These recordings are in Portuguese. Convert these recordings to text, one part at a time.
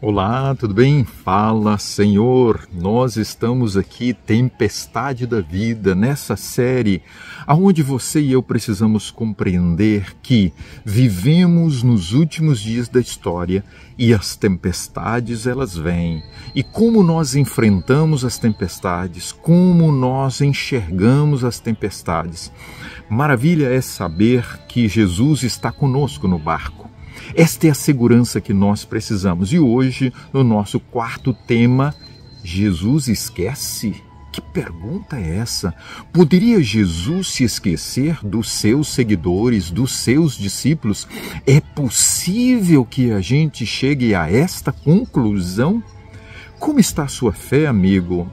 Olá, tudo bem? Fala, Senhor. Nós estamos aqui, Tempestade da Vida, nessa série aonde você e eu precisamos compreender que vivemos nos últimos dias da história e as tempestades elas vêm. E como nós enfrentamos as tempestades, como nós enxergamos as tempestades. Maravilha é saber que Jesus está conosco no barco. Esta é a segurança que nós precisamos. E hoje, no nosso quarto tema, Jesus esquece? Que pergunta é essa? Poderia Jesus se esquecer dos seus seguidores, dos seus discípulos? É possível que a gente chegue a esta conclusão? Como está a sua fé, amigo?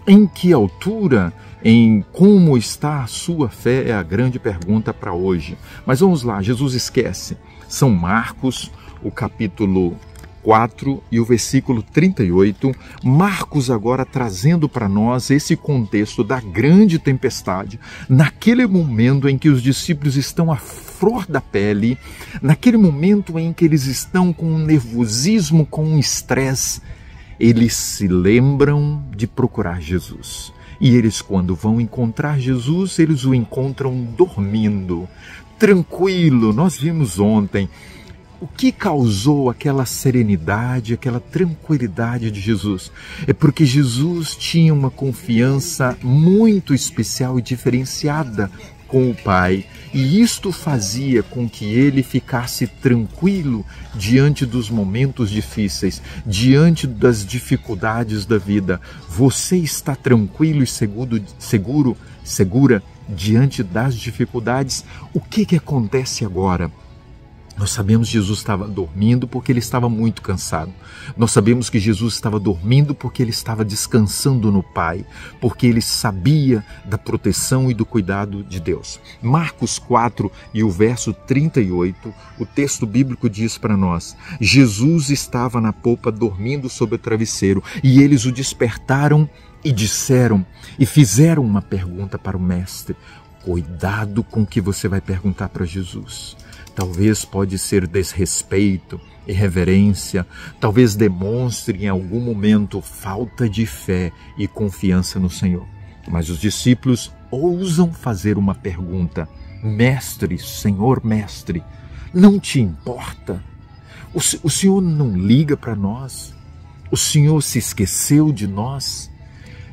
Em que altura? Em como está a sua fé é a grande pergunta para hoje. Mas vamos lá, Jesus esquece. São Marcos, o capítulo 4 e o versículo 38. Marcos agora trazendo para nós esse contexto da grande tempestade, naquele momento em que os discípulos estão à flor da pele, naquele momento em que eles estão com um nervosismo, com um estresse, eles se lembram de procurar Jesus. E eles, quando vão encontrar Jesus, eles o encontram dormindo, tranquilo. Nós vimos ontem o que causou aquela serenidade, aquela tranquilidade de Jesus. É porque Jesus tinha uma confiança muito especial e diferenciada com o Pai. E isto fazia com que ele ficasse tranquilo diante dos momentos difíceis, diante das dificuldades da vida. Você está tranquilo e segura diante das dificuldades? O que acontece agora? Nós sabemos que Jesus estava dormindo porque ele estava muito cansado. Nós sabemos que Jesus estava dormindo porque ele estava descansando no Pai, porque ele sabia da proteção e do cuidado de Deus. Marcos 4 e o verso 38, o texto bíblico diz para nós: Jesus estava na popa dormindo sob o travesseiro e eles o despertaram e disseram e fizeram uma pergunta para o mestre. Cuidado com o que você vai perguntar para Jesus. Talvez pode ser desrespeito, irreverência, talvez demonstre em algum momento falta de fé e confiança no Senhor. Mas os discípulos ousam fazer uma pergunta: Mestre, Senhor Mestre, não te importa? O Senhor não liga para nós? O Senhor se esqueceu de nós?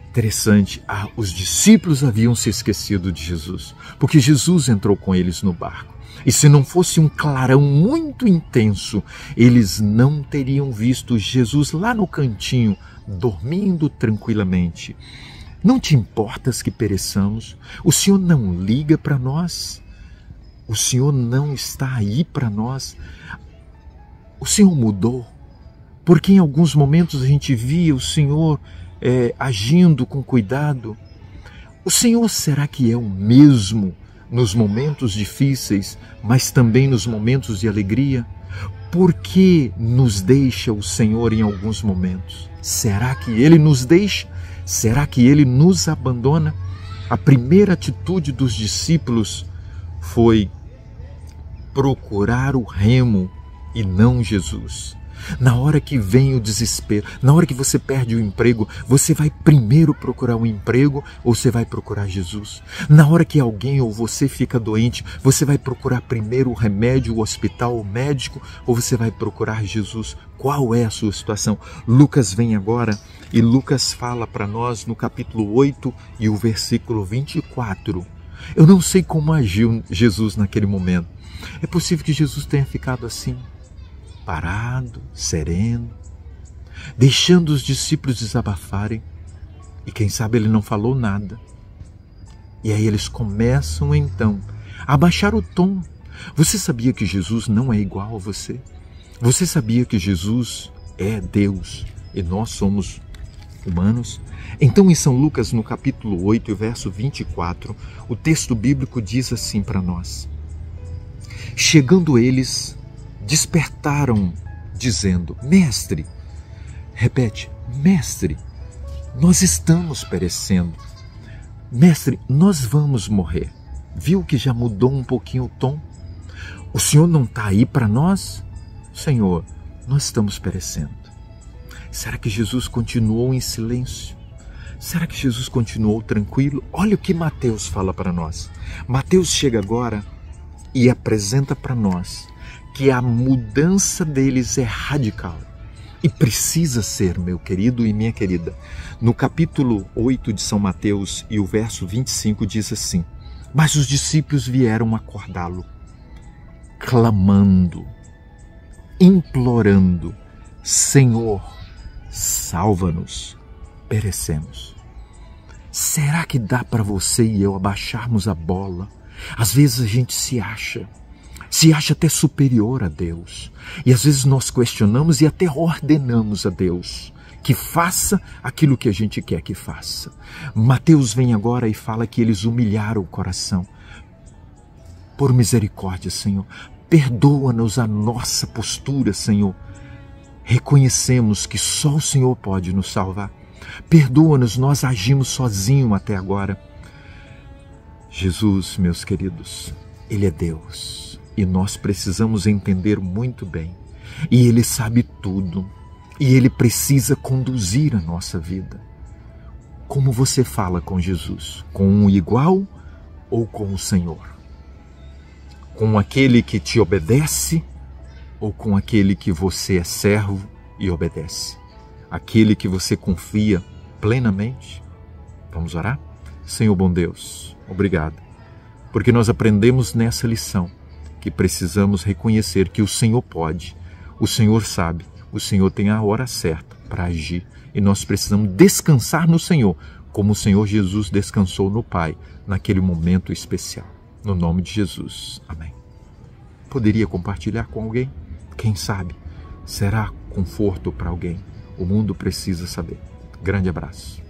Interessante, os discípulos haviam se esquecido de Jesus, porque Jesus entrou com eles no barco. E se não fosse um clarão muito intenso, eles não teriam visto Jesus lá no cantinho, dormindo tranquilamente. Não te importas que pereçamos? O Senhor não liga para nós? O Senhor não está aí para nós? O Senhor mudou? Porque em alguns momentos a gente via o Senhor agindo com cuidado. O Senhor será que é o mesmo nos momentos difíceis, mas também nos momentos de alegria? Por que nos deixa o Senhor em alguns momentos? Será que Ele nos deixa? Será que Ele nos abandona? A primeira atitude dos discípulos foi procurar o remo e não Jesus. Na hora que vem o desespero, na hora que você perde o emprego, você vai primeiro procurar um emprego ou você vai procurar Jesus? Na hora que alguém ou você fica doente, você vai procurar primeiro o remédio, o hospital, o médico, ou você vai procurar Jesus? Qual é a sua situação? Lucas vem agora e Lucas fala para nós no capítulo 8 e o versículo 24. Eu não sei como agiu Jesus naquele momento. É possível que Jesus tenha ficado assim, parado, sereno, deixando os discípulos desabafarem, e quem sabe ele não falou nada. E aí eles começam então a baixar o tom. Você sabia que Jesus não é igual a você? Você sabia que Jesus é Deus e nós somos humanos? Então em São Lucas, no capítulo 8, verso 24, o texto bíblico diz assim para nós: chegando eles, despertaram, dizendo: Mestre, repete, Mestre, nós estamos perecendo. Mestre, nós vamos morrer. Viu que já mudou um pouquinho o tom? O Senhor não está aí para nós? Senhor, nós estamos perecendo. Será que Jesus continuou em silêncio? Será que Jesus continuou tranquilo? Olha o que Mateus fala para nós. Mateus chega agora e apresenta para nós que a mudança deles é radical. E precisa ser, meu querido e minha querida. No capítulo 8 de São Mateus e o verso 25 diz assim: mas os discípulos vieram acordá-lo, clamando, implorando: Senhor, salva-nos, perecemos. Será que dá para você e eu abaixarmos a bola? Às vezes a gente se acha até superior a Deus. E às vezes nós questionamos e até ordenamos a Deus que faça aquilo que a gente quer que faça. Mateus vem agora e fala que eles humilharam o coração. Por misericórdia, Senhor, perdoa-nos a nossa postura, Senhor. Reconhecemos que só o Senhor pode nos salvar. Perdoa-nos, nós agimos sozinhos até agora. Jesus, meus queridos, Ele é Deus e nós precisamos entender muito bem. E Ele sabe tudo e Ele precisa conduzir a nossa vida. Como você fala com Jesus? Com um igual ou com o Senhor? Com aquele que te obedece ou com aquele que você é servo e obedece? Aquele que você confia plenamente? Vamos orar? Senhor bom Deus, obrigado, porque nós aprendemos nessa lição que precisamos reconhecer que o Senhor pode, o Senhor sabe, o Senhor tem a hora certa para agir e nós precisamos descansar no Senhor, como o Senhor Jesus descansou no Pai naquele momento especial. No nome de Jesus, amém. Poderia compartilhar com alguém? Quem sabe será conforto para alguém. O mundo precisa saber. Grande abraço.